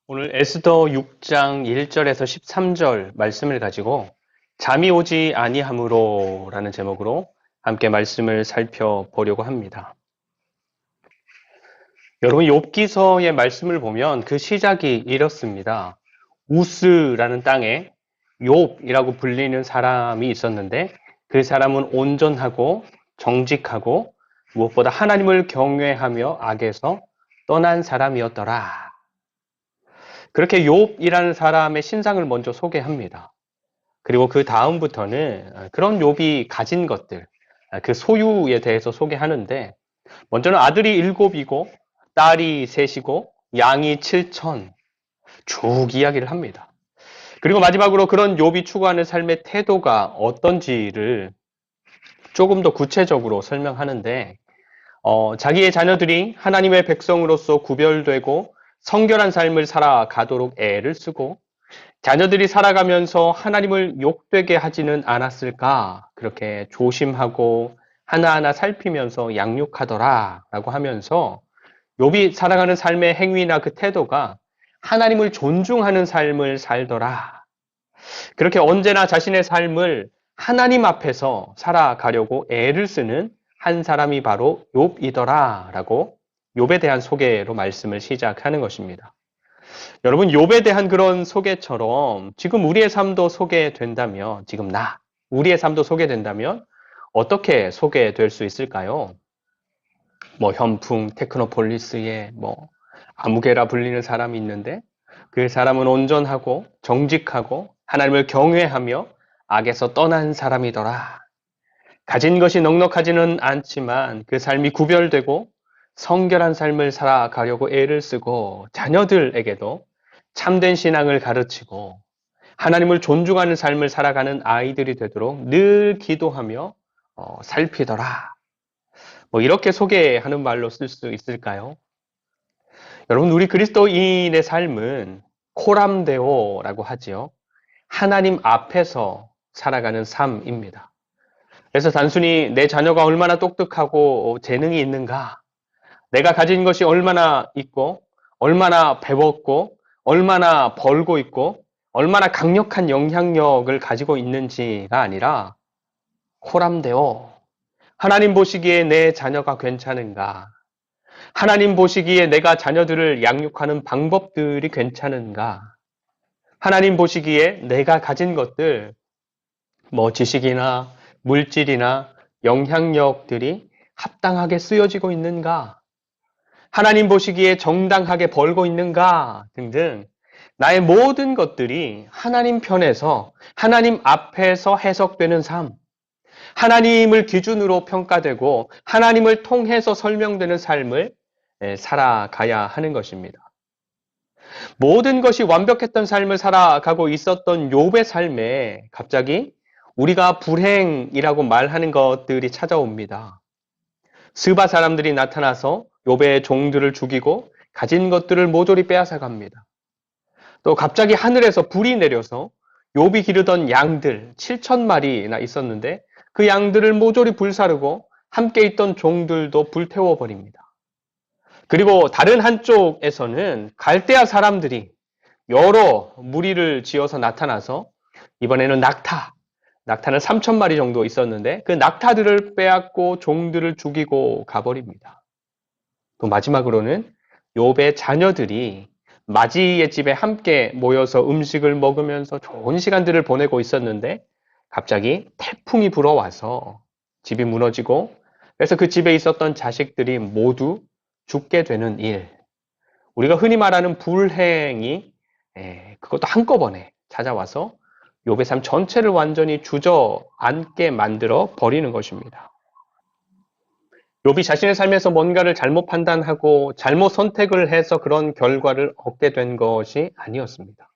오늘 에스더 6장 1절에서 13절 말씀을 가지고 잠이 오지 아니함으로 라는 제목으로 함께 말씀을 살펴보려고 합니다. 여러분 욥기서의 말씀을 보면 그 시작이 이렇습니다. 우스라는 땅에 욥이라고 불리는 사람이 있었는데 그 사람은 온전하고 정직하고 무엇보다 하나님을 경외하며 악에서 떠난 사람이었더라. 그렇게 욥이라는 사람의 신상을 먼저 소개합니다. 그리고 그 다음부터는 그런 욥이 가진 것들, 그 소유에 대해서 소개하는데 먼저는 아들이 7이고 딸이 3이고 양이 7천 쭉 이야기를 합니다. 그리고 마지막으로 그런 욥이 추구하는 삶의 태도가 어떤지를 조금 더 구체적으로 설명하는데 자기의 자녀들이 하나님의 백성으로서 구별되고 성결한 삶을 살아가도록 애를 쓰고 자녀들이 살아가면서 하나님을 욕되게 하지는 않았을까 그렇게 조심하고 하나하나 살피면서 양육하더라 라고 하면서 욥이 살아가는 삶의 행위나 그 태도가 하나님을 존중하는 삶을 살더라. 그렇게 언제나 자신의 삶을 하나님 앞에서 살아가려고 애를 쓰는 한 사람이 바로 욥이더라 라고 욥에 대한 소개로 말씀을 시작하는 것입니다. 여러분 욥에 대한 그런 소개처럼 지금 우리의 삶도 소개된다면 우리의 삶도 소개된다면 어떻게 소개될 수 있을까요? 현풍 테크노폴리스의 아무개라 불리는 사람이 있는데 그 사람은 온전하고 정직하고 하나님을 경외하며 악에서 떠난 사람이더라. 가진 것이 넉넉하지는 않지만 그 삶이 구별되고 성결한 삶을 살아가려고 애를 쓰고 자녀들에게도 참된 신앙을 가르치고 하나님을 존중하는 삶을 살아가는 아이들이 되도록 늘 기도하며 살피더라. 이렇게 소개하는 말로 쓸 수 있을까요? 여러분 우리 그리스도인의 삶은 코람데오라고 하지요. 하나님 앞에서 살아가는 삶입니다. 그래서 단순히 내 자녀가 얼마나 똑똑하고 재능이 있는가, 내가 가진 것이 얼마나 있고, 얼마나 배웠고, 얼마나 벌고 있고, 얼마나 강력한 영향력을 가지고 있는지가 아니라 코람데오, 하나님 보시기에 내 자녀가 괜찮은가, 하나님 보시기에 내가 자녀들을 양육하는 방법들이 괜찮은가, 하나님 보시기에 내가 가진 것들, 지식이나 물질이나 영향력들이 합당하게 쓰여지고 있는가, 하나님 보시기에 정당하게 벌고 있는가 등등 나의 모든 것들이 하나님 편에서 하나님 앞에서 해석되는 삶, 하나님을 기준으로 평가되고 하나님을 통해서 설명되는 삶을 살아가야 하는 것입니다. 모든 것이 완벽했던 삶을 살아가고 있었던 욥의 삶에 갑자기 우리가 불행이라고 말하는 것들이 찾아옵니다. 스바 사람들이 나타나서 욥의 종들을 죽이고 가진 것들을 모조리 빼앗아갑니다. 또 갑자기 하늘에서 불이 내려서 욥이 기르던 양들 7,000마리나 있었는데 그 양들을 모조리 불사르고 함께 있던 종들도 불태워버립니다. 그리고 다른 한쪽에서는 갈대아 사람들이 여러 무리를 지어서 나타나서 이번에는 낙타는 3,000마리 정도 있었는데 그 낙타들을 빼앗고 종들을 죽이고 가버립니다. 또 마지막으로는 욥의 자녀들이 마지의 집에 함께 모여서 음식을 먹으면서 좋은 시간들을 보내고 있었는데 갑자기 태풍이 불어와서 집이 무너지고 그래서 그 집에 있었던 자식들이 모두 죽게 되는 일. 우리가 흔히 말하는 불행이 그것도 한꺼번에 찾아와서 욥의 삶 전체를 완전히 주저앉게 만들어 버리는 것입니다. 욥이 자신의 삶에서 뭔가를 잘못 판단하고 잘못 선택을 해서 그런 결과를 얻게 된 것이 아니었습니다.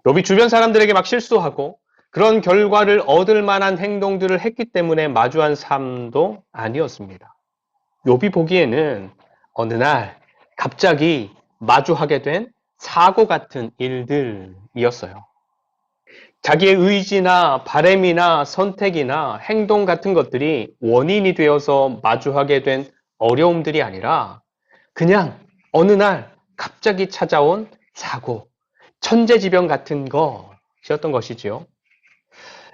욥이 주변 사람들에게 막 실수하고 그런 결과를 얻을 만한 행동들을 했기 때문에 마주한 삶도 아니었습니다. 욥이 보기에는 어느 날 갑자기 마주하게 된 사고 같은 일들이었어요. 자기의 의지나 바램이나 선택이나 행동 같은 것들이 원인이 되어서 마주하게 된 어려움들이 아니라 그냥 어느 날 갑자기 찾아온 사고, 천재지변 같은 것이었던 것이지요.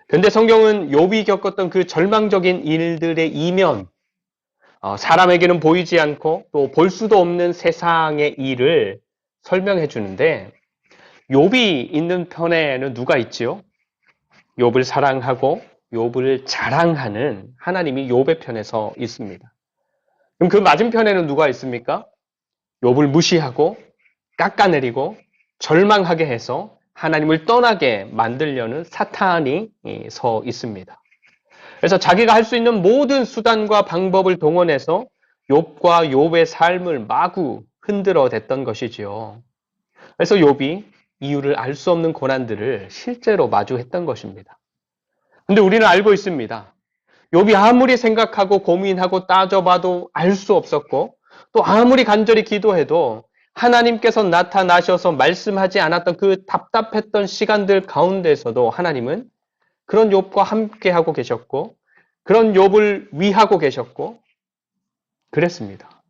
근데 성경은 욥이 겪었던 그 절망적인 일들의 이면, 사람에게는 보이지 않고 또 볼 수도 없는 세상의 일을 설명해 주는데, 욥이 있는 편에는 누가 있지요? 욥을 사랑하고 욥을 자랑하는 하나님이 욥의 편에서 있습니다. 그럼 그 맞은편에는 누가 있습니까? 욥을 무시하고 깎아내리고 절망하게 해서 하나님을 떠나게 만들려는 사탄이 서 있습니다. 그래서 자기가 할 수 있는 모든 수단과 방법을 동원해서 욥과 욥의 삶을 마구 흔들어 댔던 것이지요. 그래서 욥이 이유를 알 수 없는 고난들을 실제로 마주했던 것입니다. 근데 우리는 알고 있습니다. 욥이 아무리 생각하고 고민하고 따져봐도 알 수 없었고 또 아무리 간절히 기도해도 하나님께서 나타나셔서 말씀하지 않았던 그 답답했던 시간들 가운데서도 하나님은 그런 욥과 함께하고 계셨고 그런 욥을 위하고 계셨고 그랬습니다.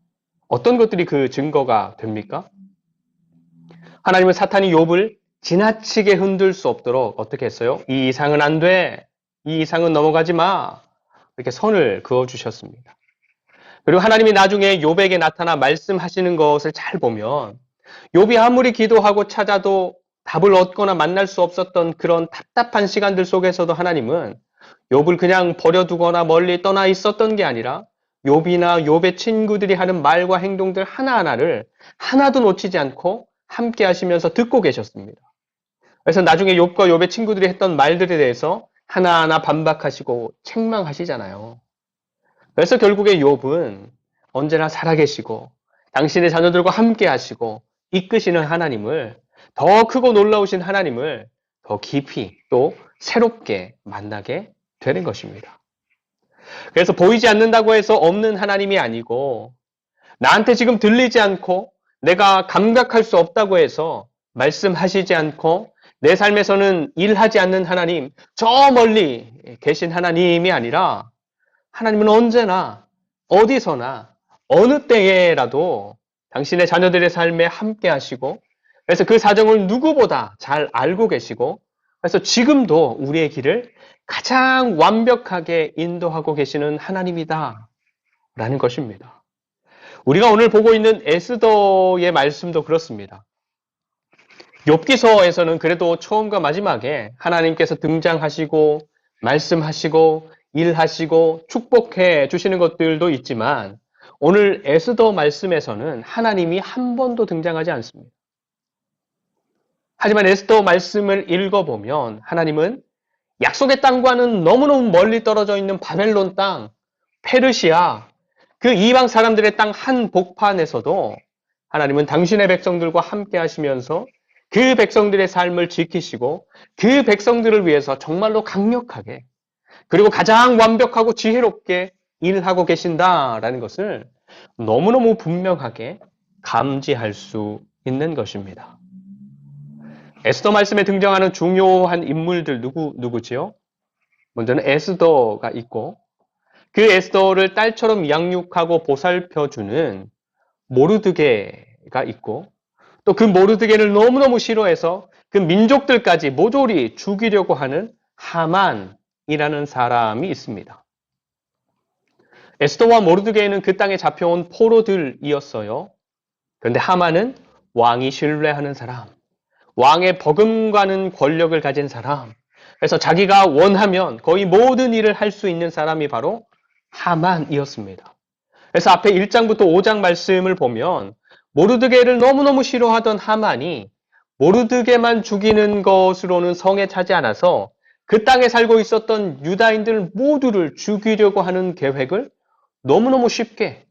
어떤 것들이 그 증거가 됩니까? 하나님은 사탄이 욥을 지나치게 흔들 수 없도록 어떻게 했어요? 이 이상은 안 돼. 이 이상은 넘어가지 마. 이렇게 선을 그어주셨습니다. 그리고 하나님이 나중에 욥에게 나타나 말씀하시는 것을 잘 보면 욥이 아무리 기도하고 찾아도 답을 얻거나 만날 수 없었던 그런 답답한 시간들 속에서도 하나님은 욥을 그냥 버려두거나 멀리 떠나 있었던 게 아니라 욥이나 욥의 친구들이 하는 말과 행동들 하나하나를 하나도 놓치지 않고 함께 하시면서 듣고 계셨습니다. 그래서 나중에 욥과 욥의 친구들이 했던 말들에 대해서 하나하나 반박하시고 책망하시잖아요. 그래서 결국에 욥은 언제나 살아계시고 당신의 자녀들과 함께 하시고 이끄시는 하나님을 더 크고 놀라우신 하나님을 더 깊이 또 새롭게 만나게 되는 것입니다. 그래서 보이지 않는다고 해서 없는 하나님이 아니고 나한테 지금 들리지 않고 내가 감각할 수 없다고 해서 말씀하시지 않고 내 삶에서는 일하지 않는 하나님, 저 멀리 계신 하나님이 아니라 하나님은 언제나 어디서나 어느 때에라도 당신의 자녀들의 삶에 함께 하시고 그래서 그 사정을 누구보다 잘 알고 계시고 그래서 지금도 우리의 길을 가장 완벽하게 인도하고 계시는 하나님이다 라는 것입니다. 우리가 오늘 보고 있는 에스더의 말씀도 그렇습니다. 욥기서에서는 그래도 처음과 마지막에 하나님께서 등장하시고 말씀하시고 일하시고 축복해 주시는 것들도 있지만 오늘 에스더 말씀에서는 하나님이 한 번도 등장하지 않습니다. 하지만 에스더 말씀을 읽어보면 하나님은 약속의 땅과는 너무너무 멀리 떨어져 있는 바벨론 땅, 페르시아, 그 이방 사람들의 땅 한 복판에서도 하나님은 당신의 백성들과 함께 하시면서 그 백성들의 삶을 지키시고 그 백성들을 위해서 정말로 강력하게 그리고 가장 완벽하고 지혜롭게 일하고 계신다라는 것을 너무너무 분명하게 감지할 수 있는 것입니다. 에스더 말씀에 등장하는 중요한 인물들 누구지요? 먼저는 에스더가 있고 그 에스더를 딸처럼 양육하고 보살펴주는 모르드게가 있고 또 그 모르드게를 너무너무 싫어해서 그 민족들까지 모조리 죽이려고 하는 하만이라는 사람이 있습니다. 에스더와 모르드게는 그 땅에 잡혀온 포로들이었어요. 그런데 하만은 왕이 신뢰하는 사람, 왕의 버금가는 권력을 가진 사람, 그래서 자기가 원하면 거의 모든 일을 할 수 있는 사람이 바로 하만이었습니다. 그래서 앞에 1장부터 5장 말씀을 보면 모르드게를 너무너무 싫어하던 하만이 모르드게만 죽이는 것으로는 성에 차지 않아서 그 땅에 살고 있었던 유다인들 모두를 죽이려고 하는 계획을 너무너무 쉽게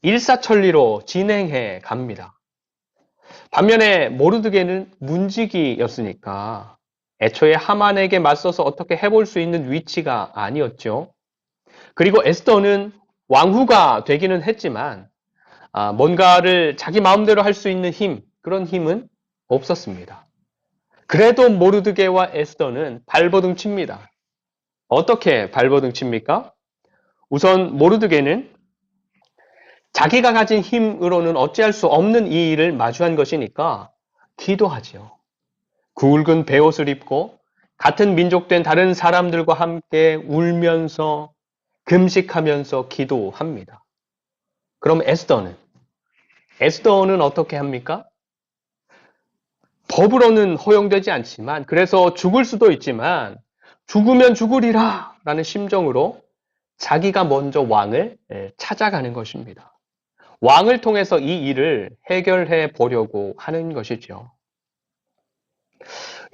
일사천리로 진행해 갑니다. 반면에 모르드게는 문지기였으니까 애초에 하만에게 맞서서 어떻게 해볼 수 있는 위치가 아니었죠. 그리고 에스더는 왕후가 되기는 했지만 뭔가를 자기 마음대로 할 수 있는 그런 힘은 없었습니다. 그래도 모르드게와 에스더는 발버둥 칩니다. 어떻게 발버둥 칩니까? 우선 모르드게는 자기가 가진 힘으로는 어찌할 수 없는 이 일을 마주한 것이니까 기도하지요. 굵은 베옷을 입고 같은 민족된 다른 사람들과 함께 울면서 금식하면서 기도합니다. 그럼 에스더는 어떻게 합니까? 법으로는 허용되지 않지만, 그래서 죽을 수도 있지만 죽으면 죽으리라 라는 심정으로 자기가 먼저 왕을 찾아가는 것입니다. 왕을 통해서 이 일을 해결해 보려고 하는 것이죠.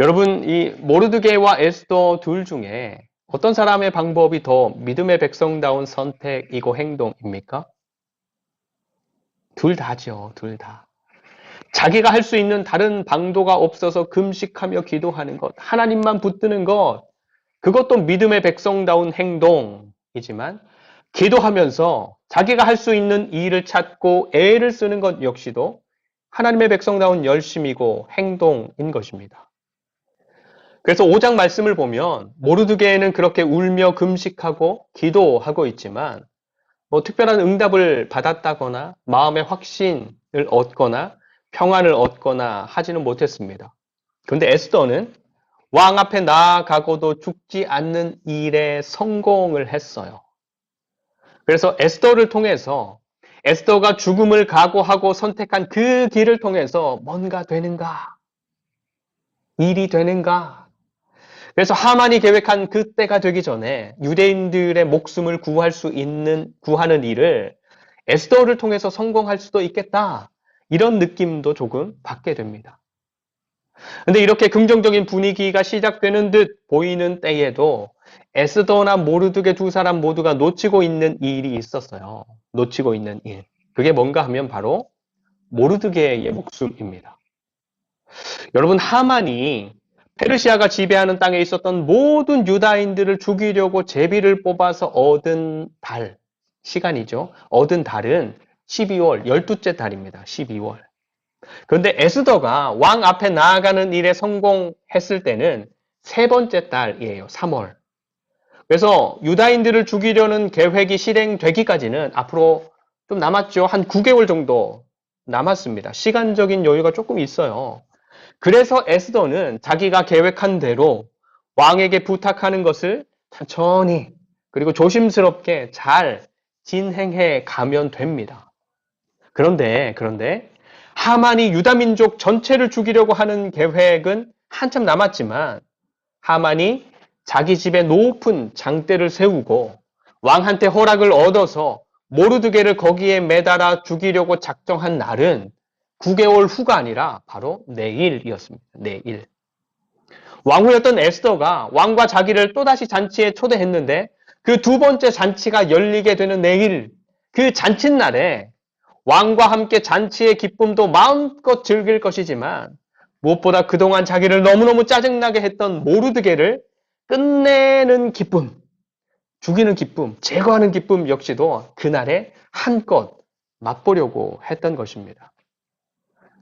여러분, 이 모르드게와 에스더 둘 중에 어떤 사람의 방법이 더 믿음의 백성다운 선택이고 행동입니까? 둘 다죠, 둘 다. 자기가 할 수 있는 다른 방도가 없어서 금식하며 기도하는 것, 하나님만 붙드는 것, 그것도 믿음의 백성다운 행동이지만, 기도하면서 자기가 할 수 있는 일을 찾고 애를 쓰는 것 역시도 하나님의 백성다운 열심이고 행동인 것입니다. 그래서 5장 말씀을 보면 모르드게는 그렇게 울며 금식하고 기도하고 있지만 뭐 특별한 응답을 받았다거나 마음의 확신을 얻거나 평안을 얻거나 하지는 못했습니다. 그런데 에스더는 왕 앞에 나아가고도 죽지 않는 일에 성공을 했어요. 그래서 에스더를 통해서 에스더가 죽음을 각오하고 선택한 그 길을 통해서 뭔가 되는가? 일이 되는가? 그래서 하만이 계획한 그때가 되기 전에 유대인들의 목숨을 구하는 일을 에스더를 통해서 성공할 수도 있겠다. 이런 느낌도 조금 받게 됩니다. 근데 이렇게 긍정적인 분위기가 시작되는 듯 보이는 때에도 에스더나 모르드게 두 사람 모두가 놓치고 있는 일이 있었어요. 놓치고 있는 일. 그게 뭔가 하면 바로 모르드게의 목숨입니다. 여러분, 하만이 페르시아가 지배하는 땅에 있었던 모든 유다인들을 죽이려고 제비를 뽑아서 얻은 달, 시간이죠. 얻은 달은 12월, 12째 달입니다. 12월. 그런데 에스더가 왕 앞에 나아가는 일에 성공했을 때는 세 번째 달이에요. 3월. 그래서 유다인들을 죽이려는 계획이 실행되기까지는 앞으로 좀 남았죠. 한 9개월 정도 남았습니다. 시간적인 여유가 조금 있어요. 그래서 에스더는 자기가 계획한 대로 왕에게 부탁하는 것을 천천히 그리고 조심스럽게 잘 진행해 가면 됩니다. 그런데 하만이 유다민족 전체를 죽이려고 하는 계획은 한참 남았지만 하만이 자기 집에 높은 장대를 세우고 왕한테 허락을 얻어서 모르드게를 거기에 매달아 죽이려고 작정한 날은 9개월 후가 아니라 바로 내일이었습니다. 내일. 왕후였던 에스더가 왕과 자기를 또다시 잔치에 초대했는데 그 두 번째 잔치가 열리게 되는 내일, 그 잔칫날에 왕과 함께 잔치의 기쁨도 마음껏 즐길 것이지만 무엇보다 그동안 자기를 너무너무 짜증나게 했던 모르드게를 끝내는 기쁨, 죽이는 기쁨, 제거하는 기쁨 역시도 그날에 한껏 맛보려고 했던 것입니다.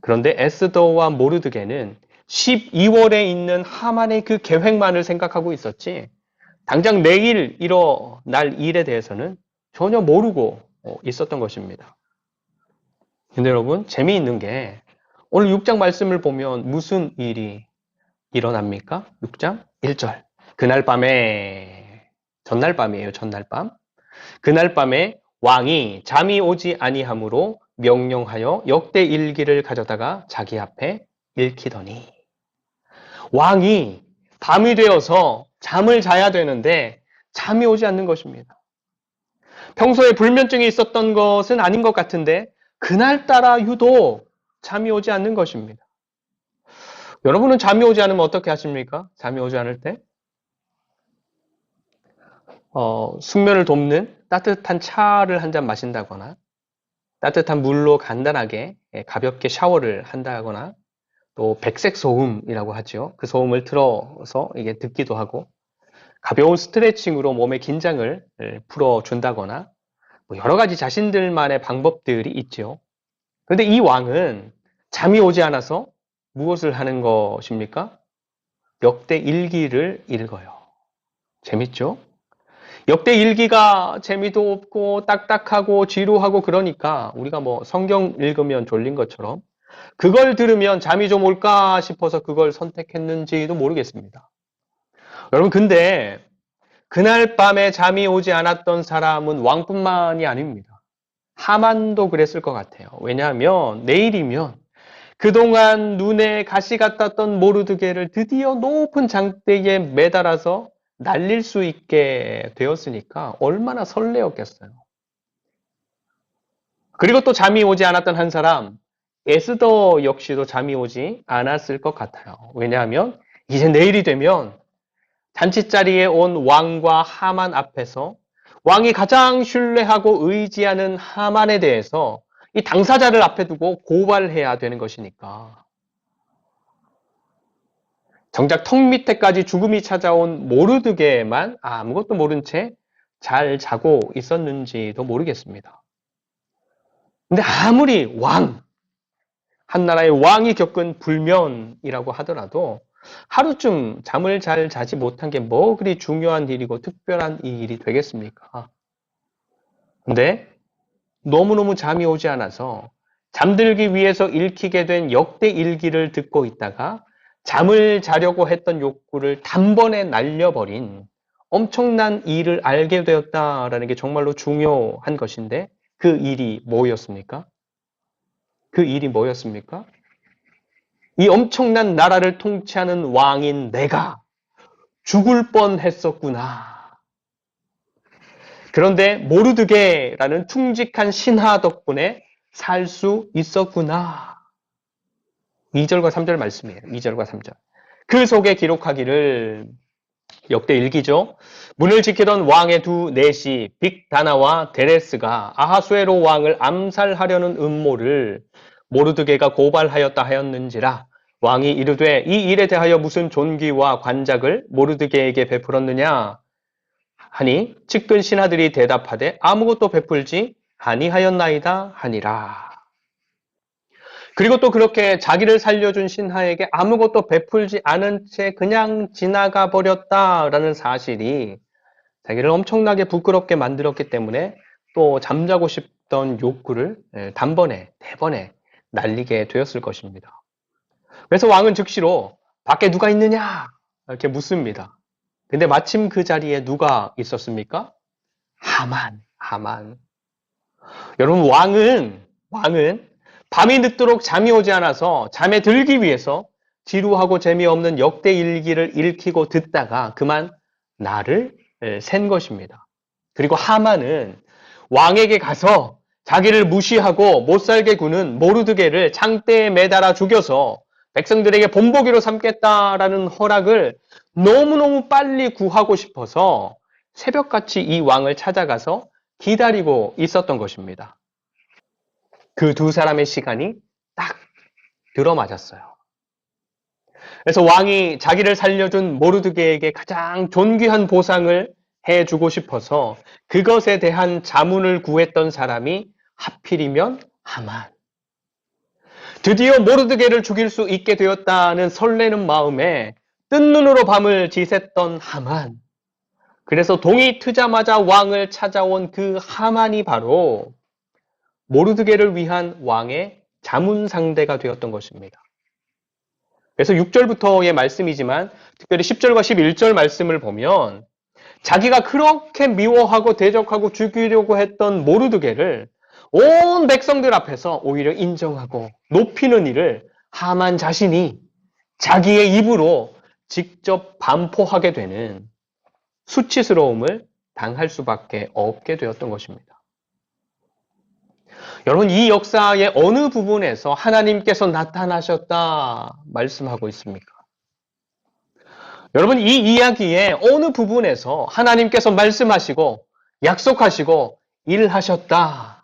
그런데 에스더와 모르드게는 12월에 있는 하만의 그 계획만을 생각하고 있었지 당장 내일 일어날 일에 대해서는 전혀 모르고 있었던 것입니다. 근데 여러분, 재미있는 게 오늘 6장 말씀을 보면 무슨 일이 일어납니까? 6장 1절. 그날 밤에, 전날 밤이에요, 전날 밤. 그날 밤에 왕이 잠이 오지 아니하므로 명령하여 역대 일기를 가져다가 자기 앞에 읽히더니 왕이 밤이 되어서 잠을 자야 되는데 잠이 오지 않는 것입니다. 평소에 불면증이 있었던 것은 아닌 것 같은데 그날따라 유독 잠이 오지 않는 것입니다. 여러분은 잠이 오지 않으면 어떻게 하십니까? 잠이 오지 않을 때? 숙면을 돕는 따뜻한 차를 한 잔 마신다거나 따뜻한 물로 간단하게 가볍게 샤워를 한다거나 또 백색 소음이라고 하죠. 그 소음을 틀어서 이게 듣기도 하고 가벼운 스트레칭으로 몸의 긴장을 풀어준다거나 뭐 여러 가지 자신들만의 방법들이 있죠. 그런데 이 왕은 잠이 오지 않아서 무엇을 하는 것입니까? 역대 일기를 읽어요. 재밌죠? 역대 일기가 재미도 없고 딱딱하고 지루하고 그러니까 우리가 뭐 성경 읽으면 졸린 것처럼 그걸 들으면 잠이 좀 올까 싶어서 그걸 선택했는지도 모르겠습니다. 여러분, 근데 그날 밤에 잠이 오지 않았던 사람은 왕뿐만이 아닙니다. 하만도 그랬을 것 같아요. 왜냐하면 내일이면 그동안 눈에 가시 같았던 모르드게를 드디어 높은 장대에 매달아서 날릴 수 있게 되었으니까 얼마나 설레었겠어요. 그리고 또 잠이 오지 않았던 한 사람, 에스더 역시도 잠이 오지 않았을 것 같아요. 왜냐하면 이제 내일이 되면 잔치자리에 온 왕과 하만 앞에서 왕이 가장 신뢰하고 의지하는 하만에 대해서 이 당사자를 앞에 두고 고발해야 되는 것이니까. 정작 턱 밑에까지 죽음이 찾아온 모르드게만 아무것도 모른 채 잘 자고 있었는지도 모르겠습니다. 근데 아무리 한 나라의 왕이 겪은 불면이라고 하더라도 하루쯤 잠을 잘 자지 못한 게 뭐 그리 중요한 일이고 특별한 일이 되겠습니까? 근데 너무너무 잠이 오지 않아서 잠들기 위해서 읽히게 된 역대 일기를 듣고 있다가 잠을 자려고 했던 욕구를 단번에 날려버린 엄청난 일을 알게 되었다라는 게 정말로 중요한 것인데 그 일이 뭐였습니까? 그 일이 뭐였습니까? 이 엄청난 나라를 통치하는 왕인 내가 죽을 뻔했었구나. 그런데 모르드게라는 충직한 신하 덕분에 살 수 있었구나. 2절과 3절 말씀이에요. 2절과 3절. 그 속에 기록하기를 역대 일기죠. 문을 지키던 왕의 두 내시 빅다나와 데레스가 아하수에로 왕을 암살하려는 음모를 모르드게가 고발하였다 하였는지라 왕이 이르되 이 일에 대하여 무슨 존귀와 관작을 모르드게에게 베풀었느냐 하니 측근 신하들이 대답하되 아무것도 베풀지 아니하였나이다 하니라. 그리고 또 그렇게 자기를 살려준 신하에게 아무것도 베풀지 않은 채 그냥 지나가 버렸다라는 사실이 자기를 엄청나게 부끄럽게 만들었기 때문에 또 잠자고 싶던 욕구를 대번에 날리게 되었을 것입니다. 그래서 왕은 즉시로 밖에 누가 있느냐 이렇게 묻습니다. 근데 마침 그 자리에 누가 있었습니까? 하만. 여러분 왕은 밤이 늦도록 잠이 오지 않아서 잠에 들기 위해서 지루하고 재미없는 역대 일기를 읽히고 듣다가 그만 나를 샌 것입니다. 그리고 하만은 왕에게 가서 자기를 무시하고 못살게 구는 모르드게를 창대에 매달아 죽여서 백성들에게 본보기로 삼겠다라는 허락을 너무너무 빨리 구하고 싶어서 새벽같이 이 왕을 찾아가서 기다리고 있었던 것입니다. 그 두 사람의 시간이 딱 들어맞았어요. 그래서 왕이 자기를 살려준 모르드게에게 가장 존귀한 보상을 해주고 싶어서 그것에 대한 자문을 구했던 사람이 하필이면 하만. 드디어 모르드게를 죽일 수 있게 되었다는 설레는 마음에 뜬 눈으로 밤을 지샜던 하만. 그래서 동이 트자마자 왕을 찾아온 그 하만이 바로 모르드게를 위한 왕의 자문 상대가 되었던 것입니다. 그래서 6절부터의 말씀이지만 특별히 10절과 11절 말씀을 보면 자기가 그렇게 미워하고 대적하고 죽이려고 했던 모르드게를 온 백성들 앞에서 오히려 인정하고 높이는 일을 하만 자신이 자기의 입으로 직접 반포하게 되는 수치스러움을 당할 수밖에 없게 되었던 것입니다. 여러분, 이 역사의 어느 부분에서 하나님께서 나타나셨다 말씀하고 있습니까? 여러분, 이 이야기의 어느 부분에서 하나님께서 말씀하시고 약속하시고 일하셨다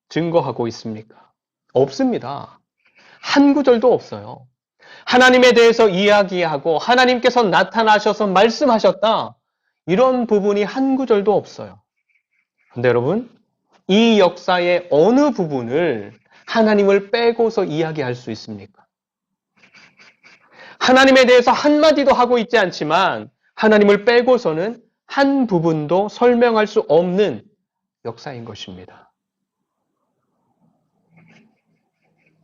증거하고 있습니까? 없습니다. 한 구절도 없어요. 하나님에 대해서 이야기하고 하나님께서 나타나셔서 말씀하셨다 이런 부분이 한 구절도 없어요. 근데 여러분, 이 역사의 어느 부분을 하나님을 빼고서 이야기할 수 있습니까? 하나님에 대해서 한마디도 하고 있지 않지만 하나님을 빼고서는 한 부분도 설명할 수 없는 역사인 것입니다.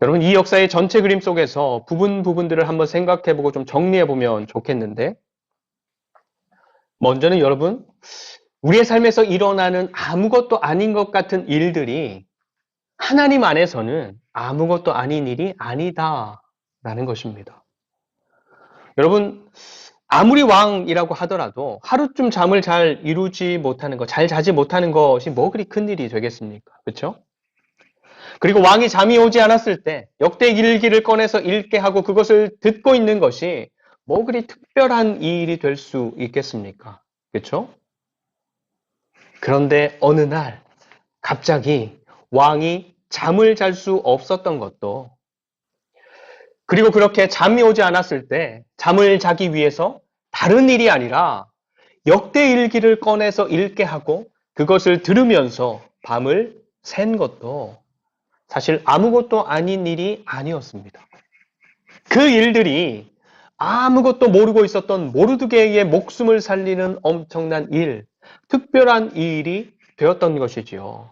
여러분, 이 역사의 전체 그림 속에서 부분들을 한번 생각해보고 좀 정리해보면 좋겠는데, 먼저는 여러분, 우리의 삶에서 일어나는 아무것도 아닌 것 같은 일들이 하나님 안에서는 아무것도 아닌 일이 아니다라는 것입니다. 여러분, 아무리 왕이라고 하더라도 하루쯤 잠을 잘 이루지 못하는 것, 잘 자지 못하는 것이 뭐 그리 큰 일이 되겠습니까? 그렇죠? 그리고 왕이 잠이 오지 않았을 때 역대 일기를 꺼내서 읽게 하고 그것을 듣고 있는 것이 뭐 그리 특별한 일이 될 수 있겠습니까? 그렇죠? 그런데 어느 날 갑자기 왕이 잠을 잘 수 없었던 것도, 그리고 그렇게 잠이 오지 않았을 때 잠을 자기 위해서 다른 일이 아니라 역대 일기를 꺼내서 읽게 하고 그것을 들으면서 밤을 샌 것도 사실 아무것도 아닌 일이 아니었습니다. 그 일들이 아무것도 모르고 있었던 모르드게의 목숨을 살리는 엄청난 일, 특별한 일이 되었던 것이지요.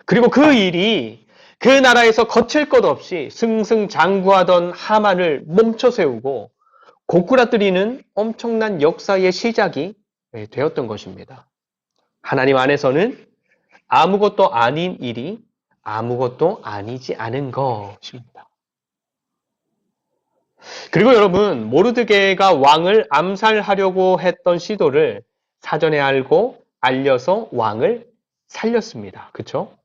그리고 그 일이 그 나라에서 거칠 것 없이 승승장구하던 하만을 멈춰 세우고 고꾸라뜨리는 엄청난 역사의 시작이 되었던 것입니다. 하나님 안에서는 아무것도 아닌 일이 아무것도 아니지 않은 것입니다. 그리고 여러분, 모르드게가 왕을 암살하려고 했던 시도를 사전에 알고 알려서 왕을 살렸습니다. 그렇죠?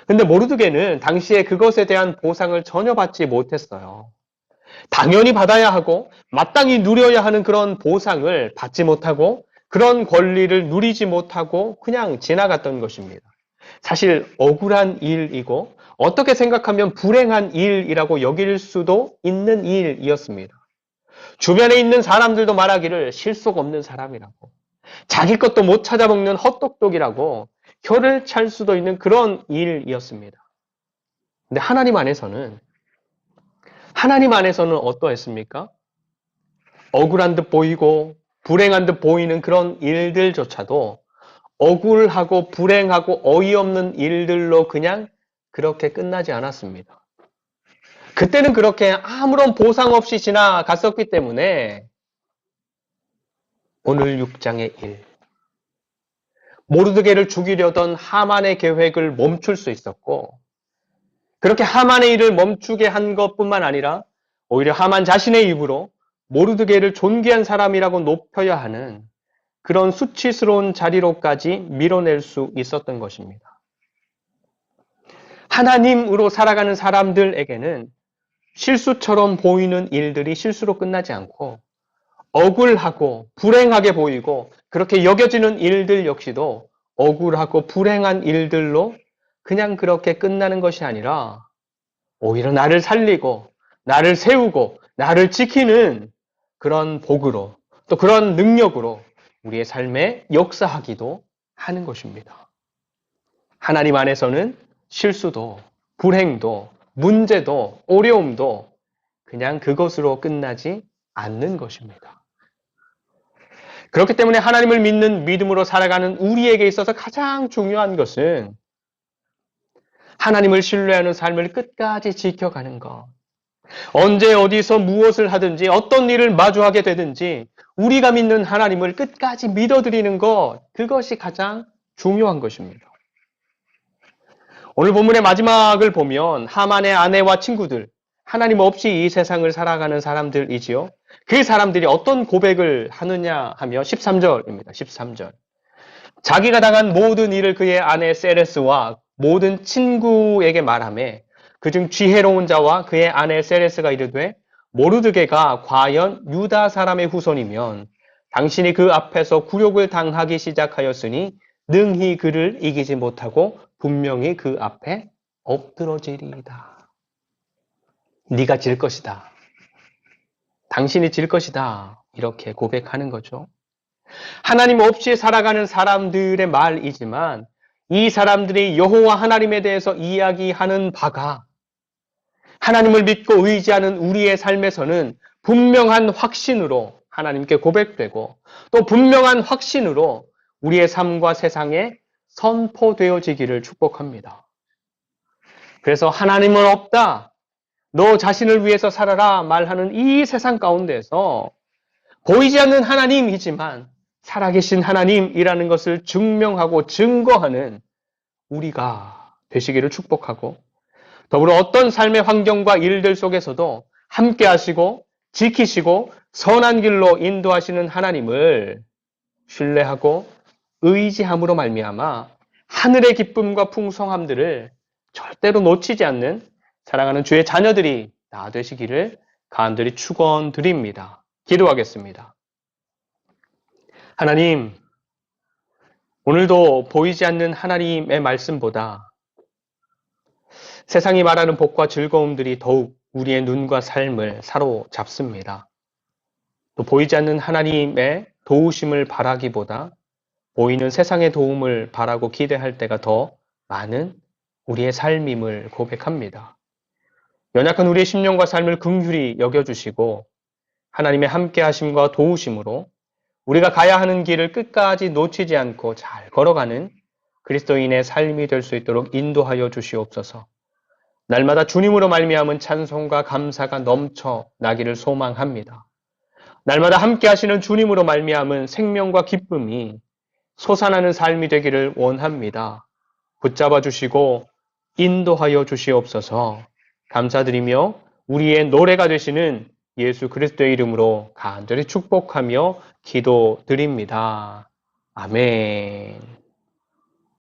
근데 모르드게는 당시에 그것에 대한 보상을 전혀 받지 못했어요. 당연히 받아야 하고 마땅히 누려야 하는 그런 보상을 받지 못하고 그런 권리를 누리지 못하고 그냥 지나갔던 것입니다. 사실 억울한 일이고 어떻게 생각하면 불행한 일이라고 여길 수도 있는 일이었습니다. 주변에 있는 사람들도 말하기를 실속 없는 사람이라고, 자기 것도 못 찾아먹는 헛똑똑이라고 혀를 찰 수도 있는 그런 일이었습니다. 근데 하나님 안에서는 어떠했습니까? 억울한 듯 보이고 불행한 듯 보이는 그런 일들조차도 억울하고 불행하고 어이없는 일들로 그냥 그렇게 끝나지 않았습니다. 그때는 그렇게 아무런 보상 없이 지나갔었기 때문에 오늘 6장의 일, 모르드게를 죽이려던 하만의 계획을 멈출 수 있었고, 그렇게 하만의 일을 멈추게 한 것뿐만 아니라 오히려 하만 자신의 입으로 모르드게를 존귀한 사람이라고 높여야 하는 그런 수치스러운 자리로까지 밀어낼 수 있었던 것입니다. 하나님으로 살아가는 사람들에게는 실수처럼 보이는 일들이 실수로 끝나지 않고 억울하고 불행하게 보이고 그렇게 여겨지는 일들 역시도 억울하고 불행한 일들로 그냥 그렇게 끝나는 것이 아니라 오히려 나를 살리고 나를 세우고 나를 지키는 그런 복으로 또 그런 능력으로 우리의 삶에 역사하기도 하는 것입니다. 하나님 안에서는 실수도 불행도 문제도 어려움도 그냥 그것으로 끝나지 않는 것입니다. 그렇기 때문에 하나님을 믿는 믿음으로 살아가는 우리에게 있어서 가장 중요한 것은 하나님을 신뢰하는 삶을 끝까지 지켜가는 것. 언제 어디서 무엇을 하든지 어떤 일을 마주하게 되든지 우리가 믿는 하나님을 끝까지 믿어드리는 것, 그것이 가장 중요한 것입니다. 오늘 본문의 마지막을 보면 하만의 아내와 친구들, 하나님 없이 이 세상을 살아가는 사람들이지요. 그 사람들이 어떤 고백을 하느냐 하며 13절입니다. 13절. 자기가 당한 모든 일을 그의 아내 세레스와 모든 친구에게 말하며 그중 지혜로운 자와 그의 아내 세레스가 이르되 모르드게가 과연 유다 사람의 후손이면 당신이 그 앞에서 굴욕을 당하기 시작하였으니 능히 그를 이기지 못하고 분명히 그 앞에 엎드러지리이다. 네가 질 것이다. 당신이 질 것이다. 이렇게 고백하는 거죠. 하나님 없이 살아가는 사람들의 말이지만 이 사람들이 여호와 하나님에 대해서 이야기하는 바가 하나님을 믿고 의지하는 우리의 삶에서는 분명한 확신으로 하나님께 고백되고 또 분명한 확신으로 우리의 삶과 세상에 선포되어지기를 축복합니다. 그래서 하나님은 없다. 너 자신을 위해서 살아라 말하는 이 세상 가운데서 보이지 않는 하나님이지만 살아계신 하나님이라는 것을 증명하고 증거하는 우리가 되시기를 축복하고, 더불어 어떤 삶의 환경과 일들 속에서도 함께 하시고 지키시고 선한 길로 인도하시는 하나님을 신뢰하고 의지함으로 말미암아 하늘의 기쁨과 풍성함들을 절대로 놓치지 않는 사랑하는 주의 자녀들이 다 되시기를 간절히 축원드립니다. 기도하겠습니다. 하나님, 오늘도 보이지 않는 하나님의 말씀보다 세상이 말하는 복과 즐거움들이 더욱 우리의 눈과 삶을 사로잡습니다. 또 보이지 않는 하나님의 도우심을 바라기보다 보이는 세상의 도움을 바라고 기대할 때가 더 많은 우리의 삶임을 고백합니다. 연약한 우리의 심령과 삶을 긍휼히 여겨주시고 하나님의 함께하심과 도우심으로 우리가 가야 하는 길을 끝까지 놓치지 않고 잘 걸어가는 그리스도인의 삶이 될 수 있도록 인도하여 주시옵소서. 날마다 주님으로 말미암은 찬송과 감사가 넘쳐나기를 소망합니다. 날마다 함께 하시는 주님으로 말미암은 생명과 기쁨이 솟아나는 삶이 되기를 원합니다. 붙잡아 주시고 인도하여 주시옵소서. 감사드리며 우리의 노래가 되시는 예수 그리스도의 이름으로 간절히 축복하며 기도드립니다. 아멘.